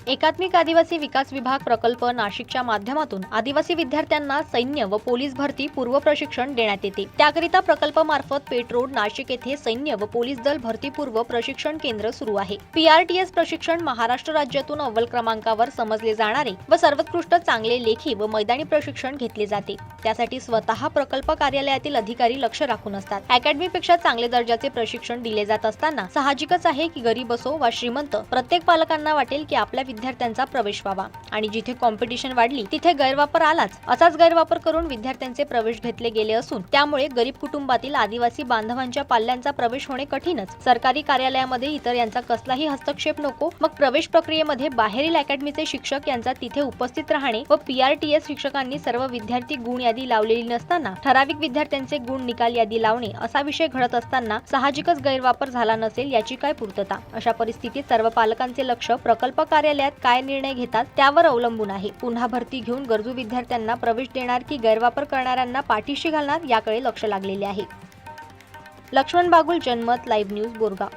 एकात्मिक आदिवासी विकास विभाग प्रकल्प नाशिकच्या माध्यमातून आदिवासी विद्यार्थ्यांना सैन्य व पोलीस भरती पूर्व प्रशिक्षण देण्यात येते। त्याकरिता प्रकल्पामार्फत पेठ रोड नाशिक येथे सैन्य व पोलीस दल भरती पूर्व प्रशिक्षण केंद्र सुरू आहे। PRTS प्रशिक्षण महाराष्ट्र राज्यातून अव्वल क्रमांकावर समजले जाणारे व सर्वोत्कृष्ट चांगले लेखी व मैदानी प्रशिक्षण घेतले जाते। त्यासाठी स्वतः प्रकल्प कार्यालयातील अधिकारी लक्ष राखून असतात। अकॅडमीपेक्षा चांगले दर्जाचे प्रशिक्षण दिले जात असताना साहजिकच आहे की गरीब असो वा श्रीमंत प्रत्येक पालकांना वाटेल की आपल्या विद्यार्थ्यांचा प्रवेश व्हावा आणि जिथे कॉम्पिटिशन वाढली तिथे गैरवापर आलाच। असाच गैरवापर करून विद्यार्थ्यांचे प्रवेश घेतले गेले असून त्यामुळे गरीब कुटुंबातील आदिवासी बांधवांच्या पाल्यांचा प्रवेश होणे कठीणच। सरकारी कार्यालयामध्ये इतर यांचा कसलाही हस्तक्षेप नको। मग प्रवेश प्रक्रियेमध्ये बाहेरील अकॅडमीचे शिक्षक यांचा तिथे उपस्थित राहणे व PRTS शिक्षकांनी सर्व विद्यार्थी गुण यादी लावलेली नसताना ठराविक विद्यार्थ्यांचे गुण निकाल यादी लावणे असा विषय घडत असताना साहजिकच गैरवापर झाला नसेल याची काय पूर्तता। अशा परिस्थितीत सर्व पालकांचे लक्ष प्रकल्प कार्यालयात काय निर्णय घेतात त्यावर अवलंबून आहे। पुन्हा भरती घेऊन गरजू विद्यार्थ्यांना प्रवेश देणार की गैरवापर करणाऱ्यांना पाठीशी घालणार याकडे लक्ष लागलेले आहे। लक्ष्मण बागुल, जनमत, लाईव्ह न्यूज, बोरगाव।